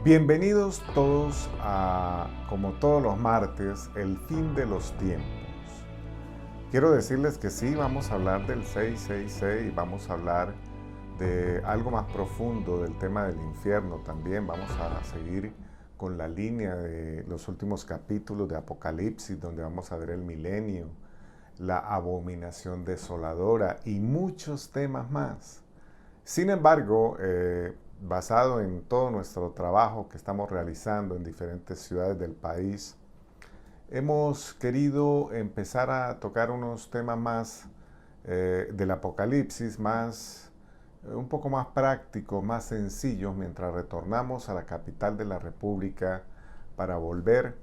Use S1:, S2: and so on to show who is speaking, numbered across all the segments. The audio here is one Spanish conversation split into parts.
S1: Bienvenidos todos a, como todos los martes, el fin de los tiempos. Quiero decirles que sí, vamos a hablar del 666 y vamos a hablar de algo más profundo del tema del infierno también. Vamos a seguir con la línea de los últimos capítulos de Apocalipsis, donde vamos a ver el milenio, la abominación desoladora y muchos temas más. Sin embargo, basado en todo nuestro trabajo que estamos realizando en diferentes ciudades del país, hemos querido empezar a tocar unos temas más del Apocalipsis, un poco más prácticos, más sencillos, mientras retornamos a la capital de la República para volver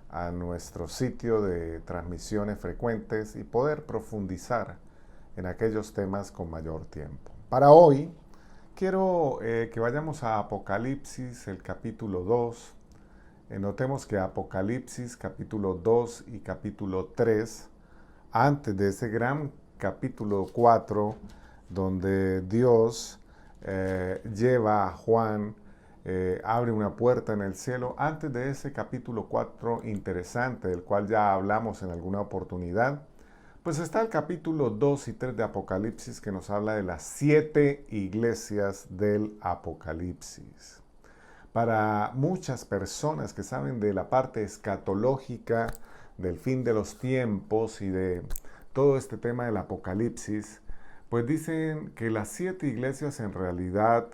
S1: a nuestro sitio de transmisiones frecuentes y poder profundizar en aquellos temas con mayor tiempo. Para hoy, quiero que vayamos a Apocalipsis, el capítulo 2. Notemos que Apocalipsis, capítulo 2 y capítulo 3, antes de ese gran capítulo 4, donde Dios lleva a Juan, abre una puerta en el cielo, antes de ese capítulo 4 interesante, del cual ya hablamos en alguna oportunidad, pues está el capítulo 2 y 3 de Apocalipsis, que nos habla de las 7 iglesias del Apocalipsis. Para muchas personas que saben de la parte escatológica, del fin de los tiempos y de todo este tema del Apocalipsis, pues dicen que las 7 iglesias en realidad,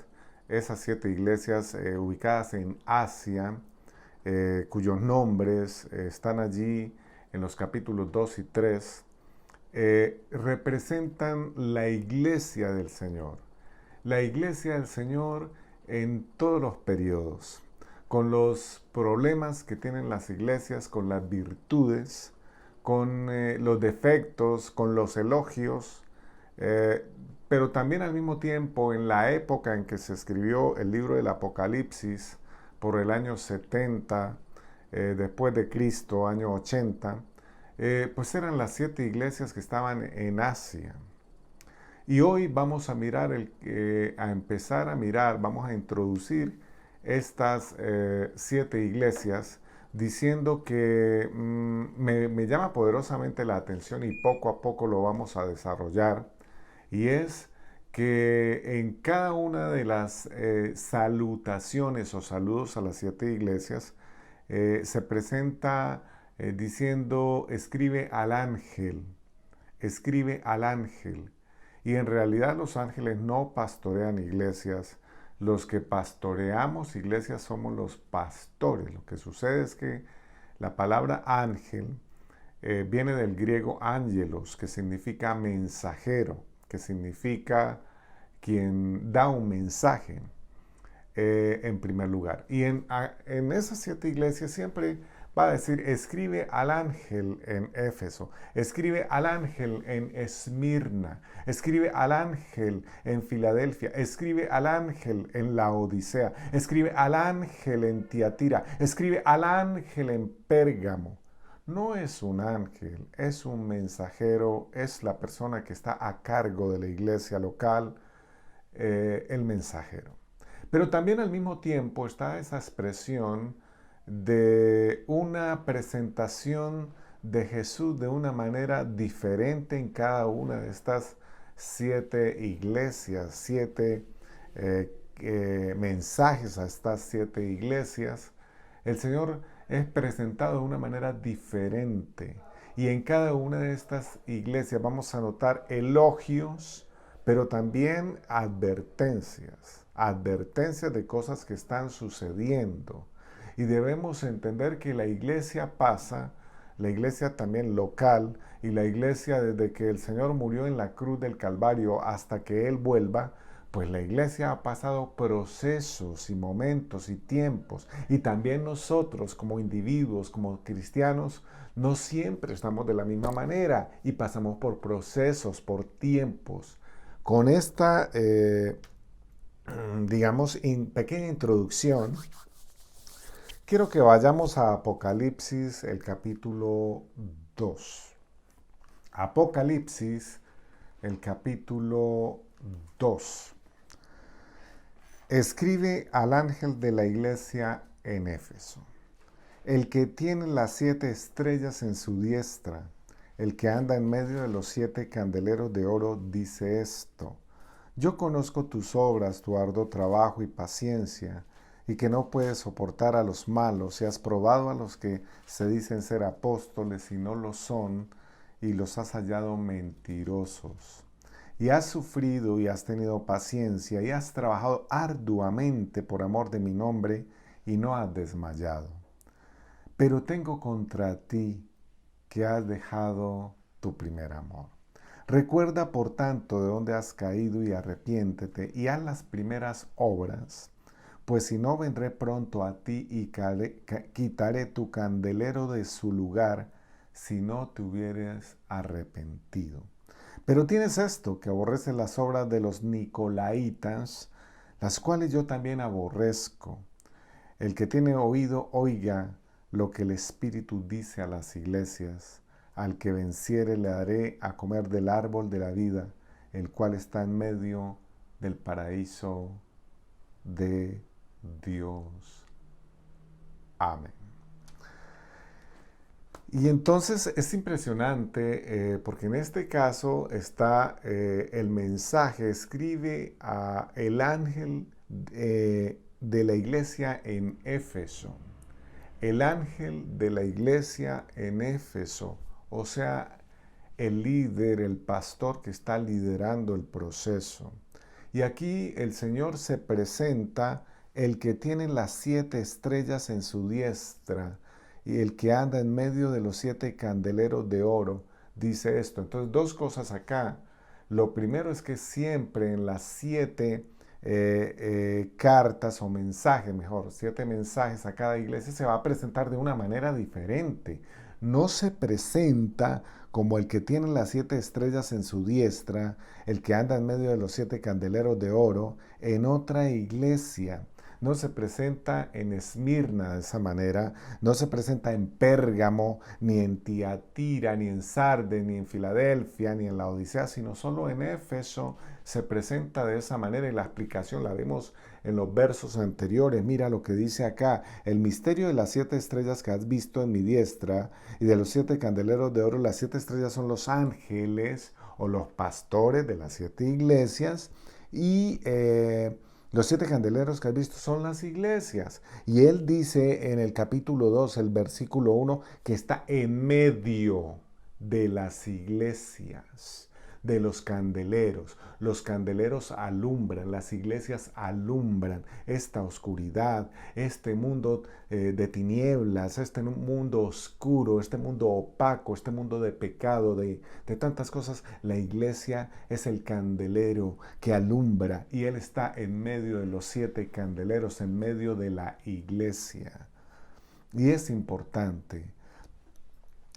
S1: esas 7 iglesias ubicadas en Asia, cuyos nombres están allí en los capítulos 2 y 3, representan la iglesia del Señor. La iglesia del Señor en todos los periodos, con los problemas que tienen las iglesias, con las virtudes, con los defectos, con los elogios, pero también al mismo tiempo en la época en que se escribió el libro del Apocalipsis, por el año 70 después de Cristo, año 80, pues eran las 7 iglesias que estaban en Asia. Y hoy vamos a mirar, a empezar a mirar, vamos a introducir estas 7 iglesias, diciendo que me llama poderosamente la atención y poco a poco lo vamos a desarrollar, y es que en cada una de las salutaciones o saludos a las 7 iglesias se presenta diciendo escribe al ángel. Y en realidad los ángeles no pastorean iglesias. Los que pastoreamos iglesias somos los pastores. Lo que sucede es que la palabra ángel viene del griego ángelos, que significa mensajero, que significa quien da un mensaje en primer lugar. Y en esas 7 iglesias siempre va a decir, escribe al ángel en Éfeso, escribe al ángel en Esmirna, escribe al ángel en Filadelfia, escribe al ángel en Laodicea, escribe al ángel en Tiatira, escribe al ángel en Pérgamo. No es un ángel, es un mensajero, es la persona que está a cargo de la iglesia local, el mensajero. Pero también al mismo tiempo está esa expresión de una presentación de Jesús de una manera diferente en cada una de estas 7 iglesias, 7 mensajes a estas 7 iglesias. El Señor es presentado de una manera diferente. Y en cada una de estas iglesias vamos a notar elogios, pero también advertencias de cosas que están sucediendo. Y debemos entender que la iglesia pasa, la iglesia también local, y la iglesia desde que el Señor murió en la cruz del Calvario hasta que Él vuelva, pues la iglesia ha pasado procesos y momentos y tiempos. Y también nosotros como individuos, como cristianos, no siempre estamos de la misma manera y pasamos por procesos, por tiempos. Con esta, digamos, pequeña introducción, quiero que vayamos a Apocalipsis, el capítulo 2. Apocalipsis, el capítulo 2. Escribe al ángel de la iglesia en Éfeso, el que tiene las 7 estrellas en su diestra, el que anda en medio de los 7 candeleros de oro, dice esto: yo conozco tus obras, tu arduo trabajo y paciencia, y que no puedes soportar a los malos, y has probado a los que se dicen ser apóstoles y no lo son, y los has hallado mentirosos. Y has sufrido y has tenido paciencia y has trabajado arduamente por amor de mi nombre y no has desmayado. Pero tengo contra ti que has dejado tu primer amor. Recuerda, por tanto, de dónde has caído y arrepiéntete y haz las primeras obras, pues si no, vendré pronto a ti y quitaré tu candelero de su lugar si no te hubieras arrepentido. Pero tienes esto, que aborreces las obras de los nicolaitas, las cuales yo también aborrezco. El que tiene oído, oiga lo que el Espíritu dice a las iglesias. Al que venciere le daré a comer del árbol de la vida, el cual está en medio del paraíso de Dios. Amén. Y entonces es impresionante porque en este caso está el mensaje, escribe a el ángel de la iglesia en Éfeso. El ángel de la iglesia en Éfeso, o sea, el líder, el pastor que está liderando el proceso. Y aquí el Señor se presenta, el que tiene las 7 estrellas en su diestra y el que anda en medio de los 7 candeleros de oro, dice esto. Entonces, dos cosas acá. Lo primero es que siempre en las 7 cartas o mensajes, mejor, 7 mensajes a cada iglesia se va a presentar de una manera diferente. No se presenta como el que tiene las 7 estrellas en su diestra, el que anda en medio de los 7 candeleros de oro, en otra iglesia. No se presenta en Esmirna de esa manera, no se presenta en Pérgamo, ni en Tiatira, ni en Sardes, ni en Filadelfia, ni en la Odisea, sino solo en Éfeso se presenta de esa manera y la explicación la vemos en los versos anteriores. Mira lo que dice acá: el misterio de las 7 estrellas que has visto en mi diestra y de los 7 candeleros de oro. Las 7 estrellas son los ángeles o los pastores de las 7 iglesias y los 7 candeleros que has visto son las iglesias. Y él dice en el capítulo 2, el versículo 1, que está en medio de las iglesias, de los candeleros. Los candeleros alumbran, las iglesias alumbran esta oscuridad, este mundo de tinieblas, este mundo oscuro, este mundo opaco, este mundo de pecado, de tantas cosas. La iglesia es el candelero que alumbra y Él está en medio de los 7 candeleros, en medio de la iglesia. Y es importante.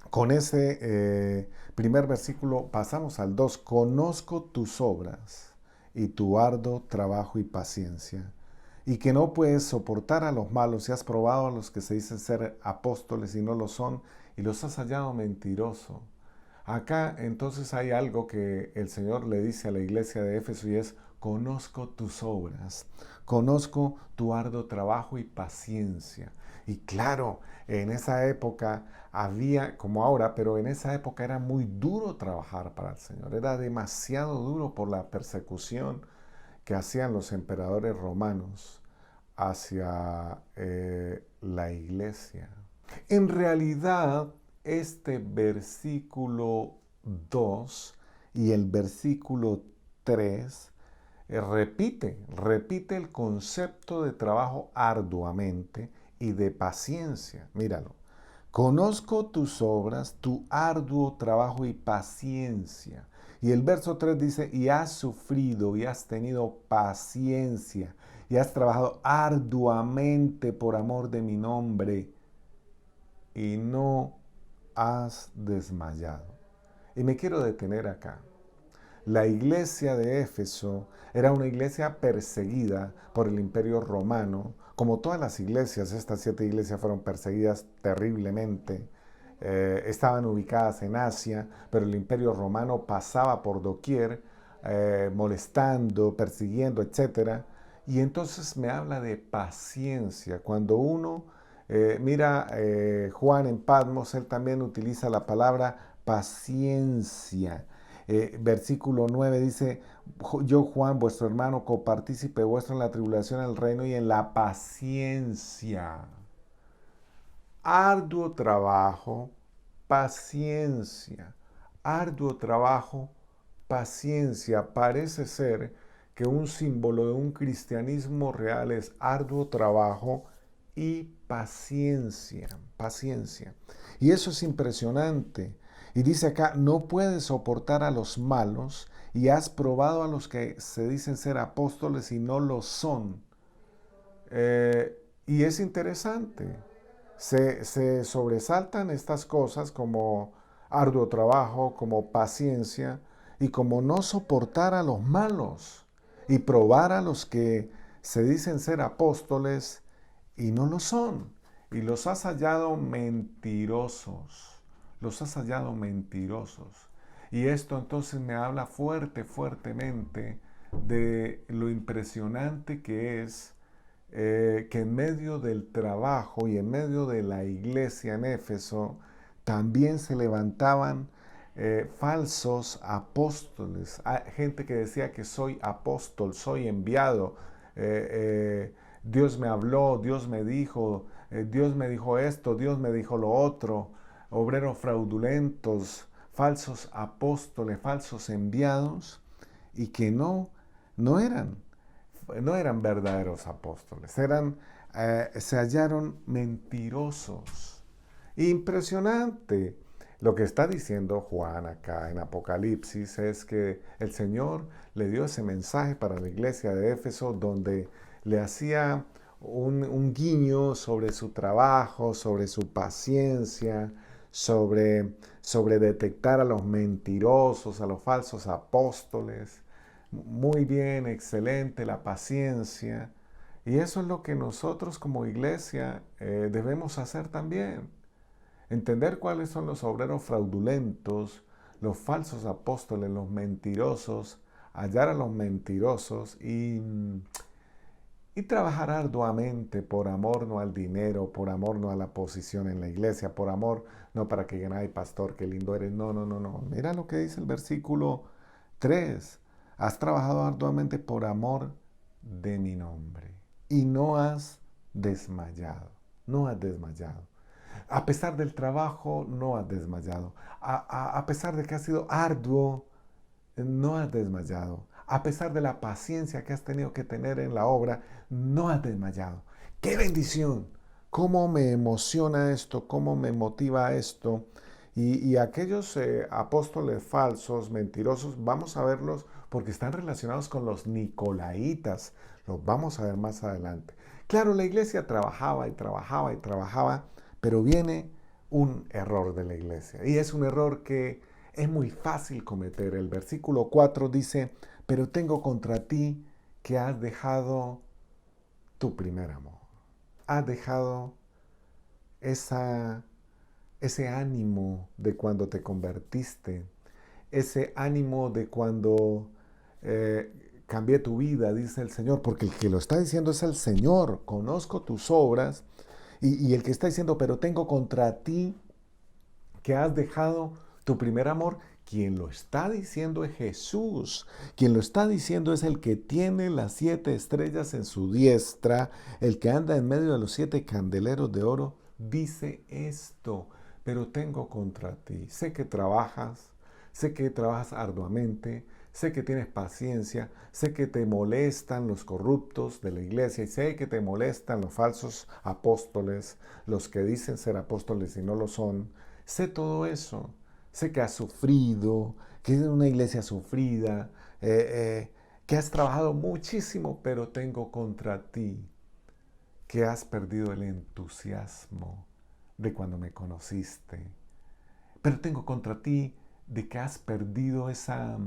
S1: Con ese primer versículo pasamos al 2. Conozco tus obras y tu arduo trabajo y paciencia, y que no puedes soportar a los malos y has probado a los que se dicen ser apóstoles y no lo son, y los has hallado mentiroso. Acá entonces hay algo que el Señor le dice a la iglesia de Éfeso y es: conozco tus obras, conozco tu arduo trabajo y paciencia. Y claro, en esa época había, como ahora, pero en esa época era muy duro trabajar para el Señor. Era demasiado duro por la persecución que hacían los emperadores romanos hacia la iglesia. En realidad, este versículo 2 y el versículo 3 repite el concepto de trabajo arduamente y de paciencia. Míralo. Conozco tus obras, tu arduo trabajo y paciencia. Y el verso 3 dice: y has sufrido y has tenido paciencia y has trabajado arduamente por amor de mi nombre y no has desmayado. Y me quiero detener acá. La iglesia de Éfeso era una iglesia perseguida por el imperio romano. Como todas las iglesias, estas 7 iglesias fueron perseguidas terriblemente. Estaban ubicadas en Asia, pero el imperio romano pasaba por doquier, molestando, persiguiendo, etc. Y entonces me habla de paciencia. Cuando uno mira Juan en Patmos, él también utiliza la palabra paciencia. Versículo 9 dice, yo Juan, vuestro hermano, copartícipe vuestro en la tribulación, en el reino y en la paciencia. Arduo trabajo, paciencia. Arduo trabajo, paciencia. Parece ser que un símbolo de un cristianismo real es arduo trabajo y paciencia. Paciencia. Y eso es impresionante. Y dice acá, no puedes soportar a los malos y has probado a los que se dicen ser apóstoles y no lo son. Y es interesante. Se sobresaltan estas cosas como arduo trabajo, como paciencia y como no soportar a los malos y probar a los que se dicen ser apóstoles y no lo son. Y los has hallado mentirosos. Los has hallado mentirosos. Y esto entonces me habla fuertemente de lo impresionante que es que en medio del trabajo y en medio de la iglesia en Éfeso también se levantaban falsos apóstoles, gente que decía que soy apóstol, soy enviado, Dios me habló, Dios me dijo esto, Dios me dijo lo otro, obreros fraudulentos, falsos apóstoles, falsos enviados, y que no eran verdaderos apóstoles, se hallaron mentirosos. Impresionante. Lo que está diciendo Juan acá en Apocalipsis es que el Señor le dio ese mensaje para la iglesia de Éfeso donde le hacía guiño sobre su trabajo, sobre su paciencia, sobre detectar a los mentirosos, a los falsos apóstoles. Muy bien, excelente, la paciencia. Y eso es lo que nosotros como iglesia debemos hacer también. Entender cuáles son los obreros fraudulentos, los falsos apóstoles, los mentirosos, hallar a los mentirosos y trabajar arduamente por amor no al dinero, por amor no a la posición en la iglesia, por amor no para que digan, ay pastor, qué lindo eres. No, no, no, no. Mira lo que dice el versículo 3. Has trabajado arduamente por amor de mi nombre y no has desmayado. No has desmayado. A pesar del trabajo, no has desmayado. A pesar de que ha sido arduo, no has desmayado. A pesar de la paciencia que has tenido que tener en la obra, no has desmayado. ¡Qué bendición! ¿Cómo me emociona esto? ¿Cómo me motiva esto? Y aquellos apóstoles falsos, mentirosos, vamos a verlos porque están relacionados con los nicolaitas. Los vamos a ver más adelante. Claro, la iglesia trabajaba y trabajaba y trabajaba, pero viene un error de la iglesia. Y es un error que es muy fácil cometer. El versículo 4 dice, pero tengo contra ti que has dejado tu primer amor. Has dejado ese ánimo de cuando te convertiste, ese ánimo de cuando cambié tu vida, dice el Señor, porque el que lo está diciendo es el Señor. Conozco tus obras y el que está diciendo, pero tengo contra ti que has dejado tu primer amor. Quien lo está diciendo es Jesús. Quien lo está diciendo es el que tiene las 7 estrellas en su diestra, el que anda en medio de los 7 candeleros de oro. Dice esto, pero tengo contra ti. Sé que trabajas arduamente, sé que tienes paciencia, sé que te molestan los corruptos de la iglesia y sé que te molestan los falsos apóstoles, los que dicen ser apóstoles y no lo son. Sé todo eso. Sé que has sufrido, que es una iglesia sufrida, que has trabajado muchísimo, pero tengo contra ti que has perdido el entusiasmo de cuando me conociste. Pero tengo contra ti de que has perdido esa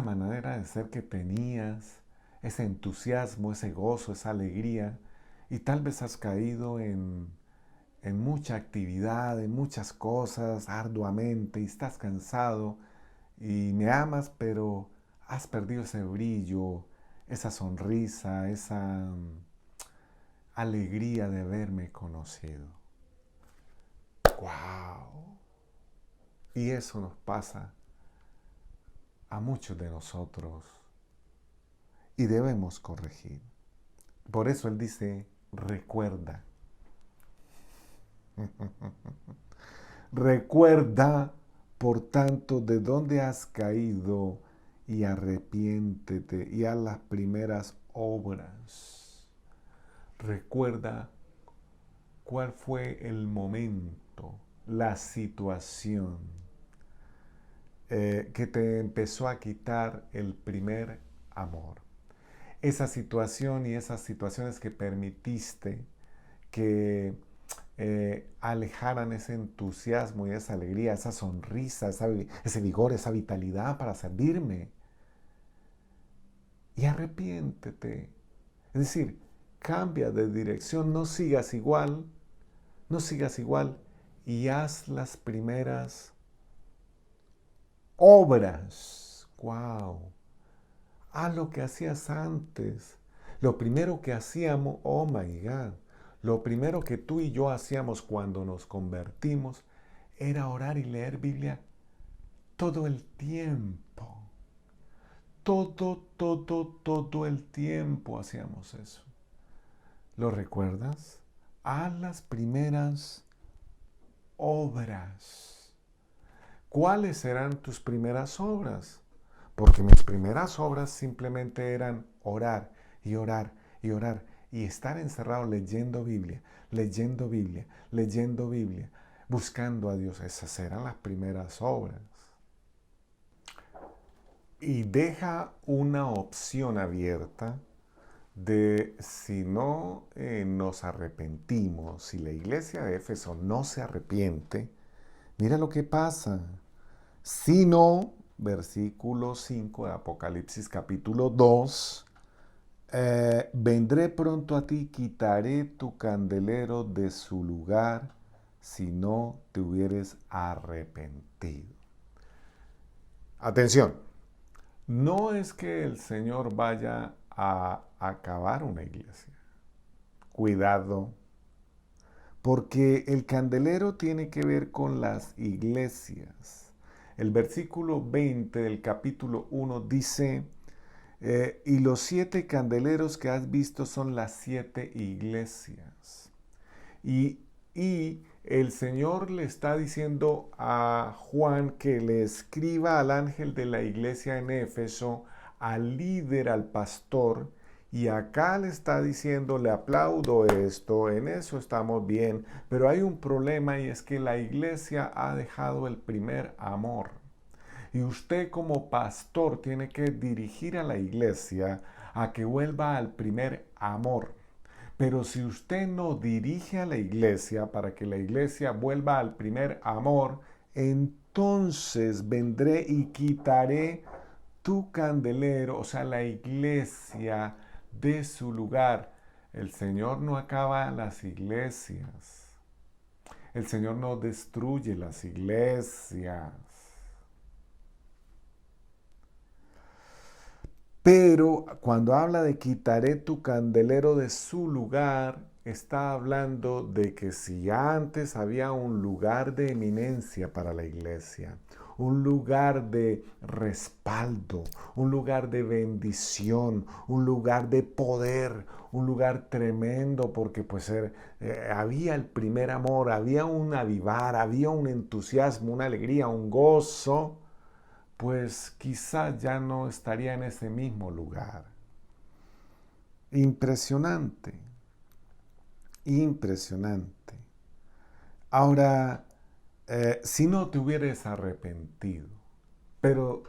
S1: manera de ser que tenías, ese entusiasmo, ese gozo, esa alegría, y tal vez has caído en mucha actividad, en muchas cosas, arduamente, y estás cansado, y me amas, pero has perdido ese brillo, esa sonrisa, esa alegría de haberme conocido. ¡Wow! Y eso nos pasa a muchos de nosotros y debemos corregir. Por eso él dice, recuerda. Recuerda, por tanto, de dónde has caído y arrepiéntete y haz las primeras obras. Recuerda cuál fue el momento, la situación que te empezó a quitar el primer amor. Esa situación y esas situaciones que permitiste que alejaran ese entusiasmo y esa alegría, esa sonrisa, ese vigor, esa vitalidad para servirme. Y arrepiéntete. Es decir, cambia de dirección, no sigas igual y haz las primeras obras. ¡Wow! Haz lo que hacías antes. Lo primero que hacíamos, oh my God, lo primero que tú y yo hacíamos cuando nos convertimos era orar y leer Biblia todo el tiempo. Todo el tiempo hacíamos eso. ¿Lo recuerdas? Haz las primeras obras. ¿Cuáles serán tus primeras obras? Porque mis primeras obras simplemente eran orar y orar y orar y estar encerrado leyendo Biblia, buscando a Dios. Esas eran las primeras obras. Y deja una opción abierta de si no nos arrepentimos, si la iglesia de Éfeso no se arrepiente, mira lo que pasa. Si no, versículo 5 de Apocalipsis capítulo 2, vendré pronto a ti, quitaré tu candelero de su lugar si no te hubieres arrepentido. Atención, no es que el Señor vaya a acabar una iglesia. Cuidado, porque el candelero tiene que ver con las iglesias. El versículo 20 del capítulo 1 dice, y los 7 candeleros que has visto son las 7 iglesias. Y el Señor le está diciendo a Juan que le escriba al ángel de la iglesia en Éfeso, al líder, al pastor, y acá le está diciendo, le aplaudo esto, en eso estamos bien, pero hay un problema y es que la iglesia ha dejado el primer amor. Y usted como pastor tiene que dirigir a la iglesia a que vuelva al primer amor. Pero si usted no dirige a la iglesia para que la iglesia vuelva al primer amor, entonces vendré y quitaré tu candelero, o sea, la iglesia de su lugar. El Señor no acaba las iglesias. El Señor no destruye las iglesias. Pero cuando habla de quitaré tu candelero de su lugar, está hablando de que si antes había un lugar de eminencia para la iglesia, un lugar de respaldo, un lugar de bendición, un lugar de poder, un lugar tremendo porque pues había el primer amor, había un avivar, había un entusiasmo, una alegría, un gozo, pues quizá ya no estaría en ese mismo lugar. Impresionante, impresionante. Ahora, si no te hubieras arrepentido, pero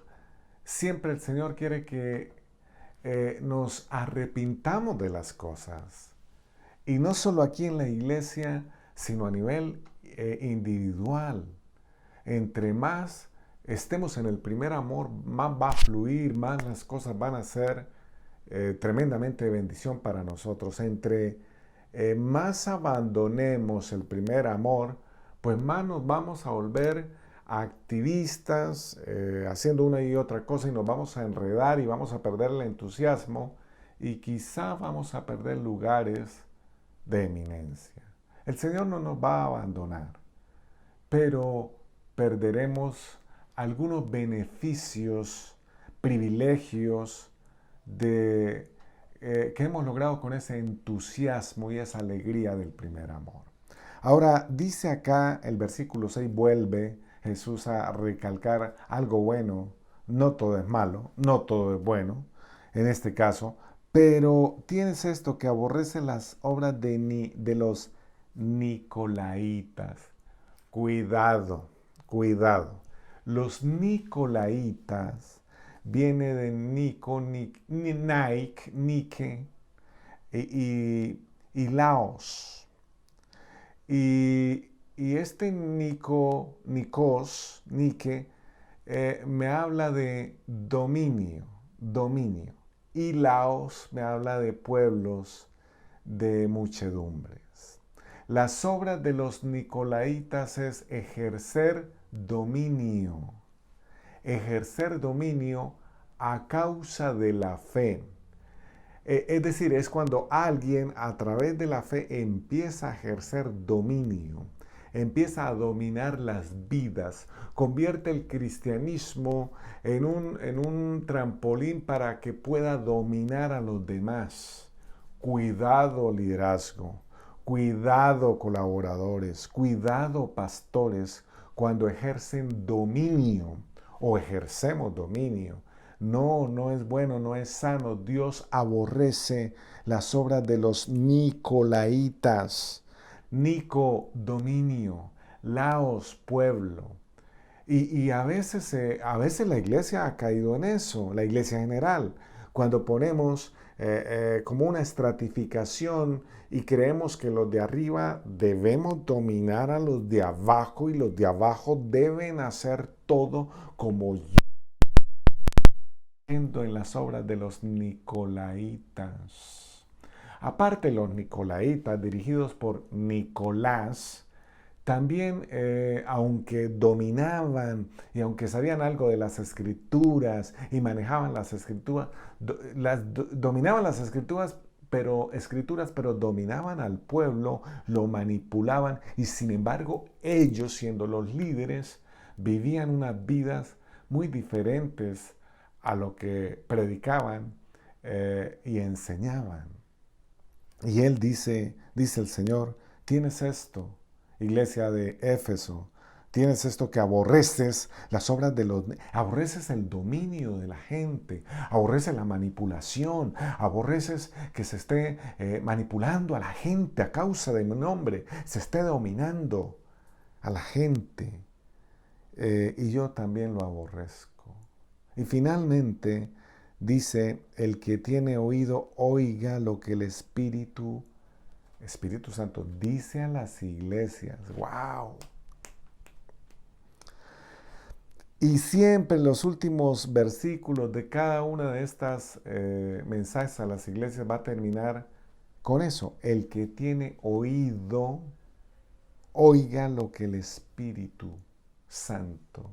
S1: siempre el Señor quiere que nos arrepintamos de las cosas. Y no solo aquí en la iglesia, sino a nivel individual. Entre más estemos en el primer amor, más va a fluir, más las cosas van a ser tremendamente de bendición para nosotros. Entre más abandonemos el primer amor, pues más nos vamos a volver activistas, haciendo una y otra cosa y nos vamos a enredar y vamos a perder el entusiasmo y quizá vamos a perder lugares de eminencia. El Señor no nos va a abandonar, pero perderemos algunos beneficios, privilegios que hemos logrado con ese entusiasmo y esa alegría del primer amor. Ahora dice acá el versículo 6, vuelve Jesús a recalcar algo bueno. No todo es malo, no todo es bueno en este caso, pero tienes esto que aborrece las obras de los nicolaitas. Cuidado, cuidado. Los nicolaitas viene de Nico, Nike, Nike y Laos. Y este Nikos, Nike, me habla de dominio, dominio. Y Laos me habla de pueblos de muchedumbres. Las obras de los nicolaitas es ejercer dominio a causa de la fe. Es decir, es cuando alguien a través de la fe empieza a ejercer dominio, empieza a dominar las vidas, convierte el cristianismo en un trampolín para que pueda dominar a los demás. Cuidado liderazgo, cuidado colaboradores, cuidado pastores cuando ejercen dominio o ejercemos dominio. No, no es bueno, no es sano. Dios aborrece las obras de los nicolaitas. Nico, dominio. Laos, pueblo. Y a veces la iglesia ha caído en eso, la iglesia general. Cuando ponemos como una estratificación y creemos que los de arriba debemos dominar a los de abajo y los de abajo deben hacer todo como yo. En las obras de los nicolaitas. Aparte, los nicolaitas, dirigidos por Nicolás, también, aunque dominaban y aunque sabían algo de las escrituras y manejaban las escrituras, dominaban las escrituras, pero dominaban al pueblo, lo manipulaban y sin embargo ellos, siendo los líderes, vivían unas vidas muy diferentes a lo que predicaban y enseñaban. Y él dice el Señor, tienes esto, iglesia de Éfeso, tienes esto que aborreces las obras de los... Aborreces el dominio de la gente, aborreces la manipulación, aborreces que se esté manipulando a la gente a causa de mi nombre, se esté dominando a la gente. Y yo también lo aborrezco. Y finalmente dice, el que tiene oído, oiga lo que el Espíritu Santo dice a las iglesias. ¡Wow! Y siempre en los últimos versículos de cada una de estas mensajes a las iglesias va a terminar con eso. El que tiene oído, oiga lo que el Espíritu Santo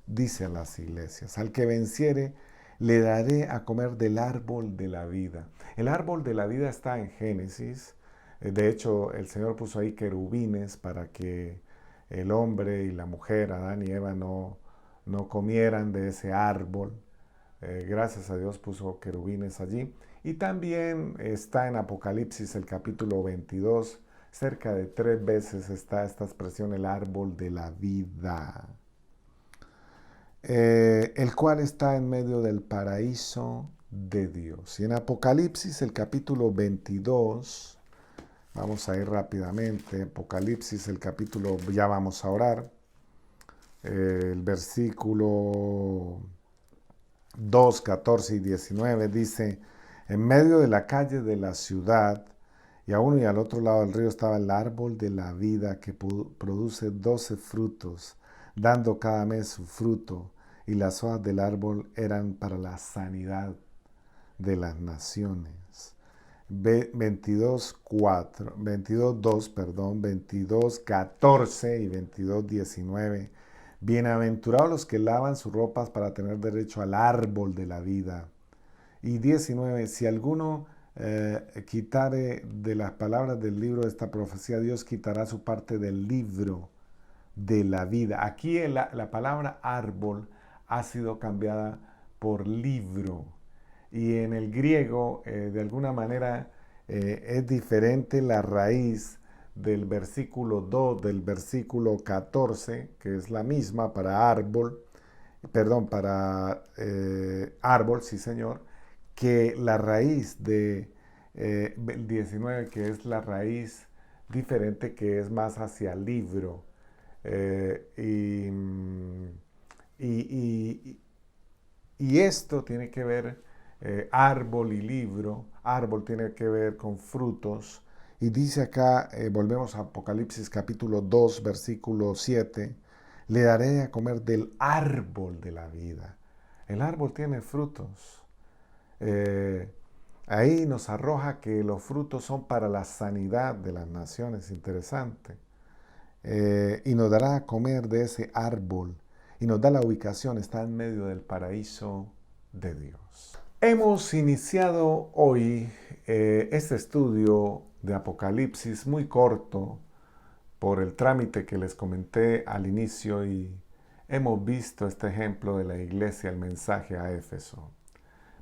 S1: dice a las iglesias. Al que venciere, le daré a comer del árbol de la vida. El árbol de la vida está en Génesis. De hecho, el Señor puso ahí querubines para que el hombre y la mujer, Adán y Eva, no comieran de ese árbol. Gracias a Dios puso querubines allí. Y también está en Apocalipsis el capítulo 22. Cerca de 3 veces está esta expresión, el árbol de la vida. El cual está en medio del paraíso de Dios. Y en Apocalipsis, el capítulo 22, vamos a ir rápidamente, Apocalipsis, el capítulo, ya vamos a orar, el versículo 2, 14 y 19 dice, en medio de la calle de la ciudad, y a uno y al otro lado del río estaba el árbol de la vida que produce 12 frutos, dando cada mes su fruto, y las hojas del árbol eran para la sanidad de las naciones. 22:14 y 22:19. Bienaventurados los que lavan sus ropas para tener derecho al árbol de la vida Y 19, si alguno quitare de las palabras del libro de esta profecía, Dios quitará su parte del libro de la vida. Aquí la palabra árbol ha sido cambiada por libro. Y en el griego, de alguna manera, es diferente la raíz del versículo 2 del versículo 14, que es la misma para árbol, perdón, para árbol, sí señor, que la raíz de el 19, que es la raíz diferente, que es más hacia libro. Eh, y, y, y esto tiene que ver, árbol y libro, árbol tiene que ver con frutos. Y dice acá, volvemos a Apocalipsis capítulo 2, versículo 7, le daré a comer del árbol de la vida. El árbol tiene frutos. Eh, Ahí nos arroja que los frutos son para la sanidad de las naciones. Interesante. Y nos dará a comer de ese árbol. Y nos da la ubicación, está en medio del paraíso de Dios. Hemos iniciado hoy este estudio de Apocalipsis muy corto por el trámite que les comenté al inicio y hemos visto este ejemplo de la iglesia, el mensaje a Éfeso.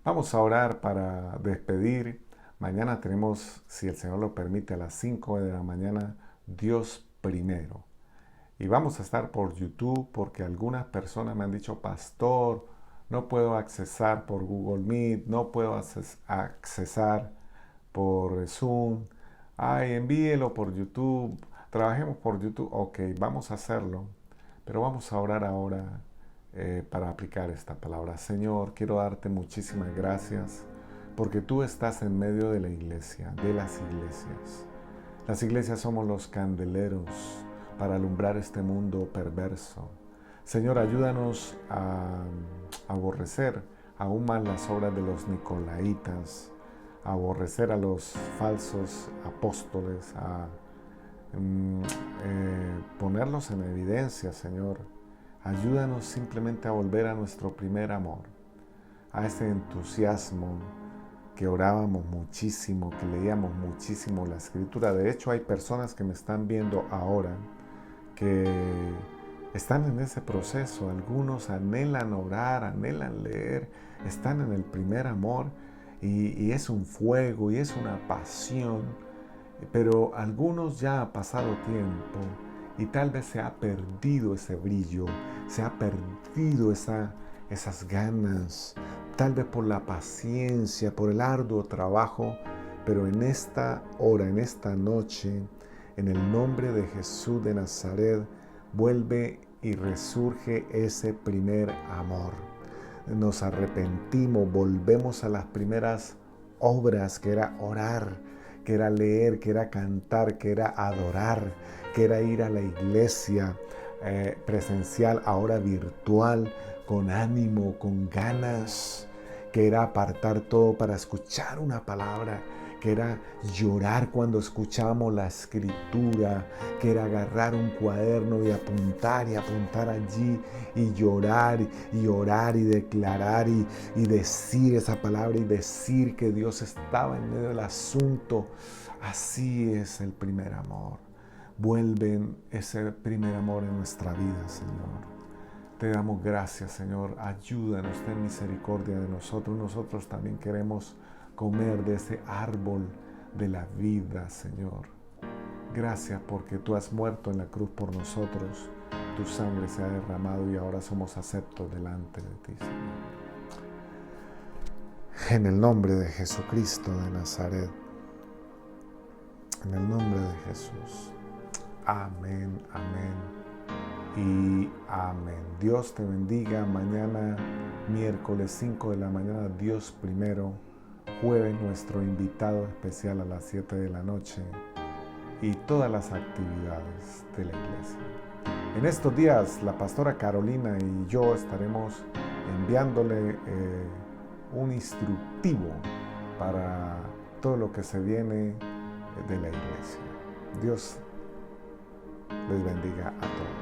S1: Vamos a orar para despedir. Mañana tenemos, si el Señor lo permite, a las 5 de la mañana, Dios primero. Y vamos a estar por YouTube porque algunas personas me han dicho, pastor, no puedo accesar por Google Meet, no puedo accesar por Zoom. Ay, envíelo por YouTube, trabajemos por YouTube. Ok, vamos a hacerlo, pero vamos a orar ahora para aplicar esta palabra. Señor, quiero darte muchísimas gracias porque tú estás en medio de la iglesia, de las iglesias. Las iglesias somos los candeleros para alumbrar este mundo perverso. Señor, ayúdanos a aborrecer aún más las obras de los nicolaitas, a aborrecer a los falsos apóstoles, a ponerlos en evidencia, Señor. Ayúdanos simplemente a volver a nuestro primer amor, a ese entusiasmo que orábamos muchísimo, que leíamos muchísimo la Escritura. De hecho, hay personas que me están viendo ahora que están en ese proceso. Algunos anhelan orar, anhelan leer, están en el primer amor y es un fuego y es una pasión. Pero algunos ya ha pasado tiempo y tal vez se ha perdido ese brillo, se ha perdido esas ganas, tal vez por la paciencia, por el arduo trabajo, pero en esta hora, en esta noche, en el nombre de Jesús de Nazaret, vuelve y resurge ese primer amor. Nos arrepentimos, volvemos a las primeras obras, que era orar, que era leer, que era cantar, que era adorar, que era ir a la iglesia presencial, ahora virtual, con ánimo, con ganas, que era apartar todo para escuchar una palabra, que era llorar cuando escuchamos la escritura, que era agarrar un cuaderno y apuntar allí y llorar y orar y declarar y decir esa palabra y decir que Dios estaba en medio del asunto. Así es el primer amor. Vuelve ese primer amor en nuestra vida, Señor. Te damos gracias, Señor. Ayúdanos, ten misericordia de nosotros. Nosotros también queremos comer de ese árbol de la vida, Señor. Gracias porque tú has muerto en la cruz por nosotros. Tu sangre se ha derramado y ahora somos aceptos delante de ti, Señor. En el nombre de Jesucristo de Nazaret. En el nombre de Jesús. Amén, amén y amén. Dios te bendiga. Mañana, miércoles 5 de la mañana, Dios primero. Jueves, nuestro invitado especial a las 7 de la noche. Y todas las actividades de la iglesia. En estos días, la pastora Carolina y yo estaremos enviándole un instructivo para todo lo que se viene de la iglesia. Dios les bendiga a todos.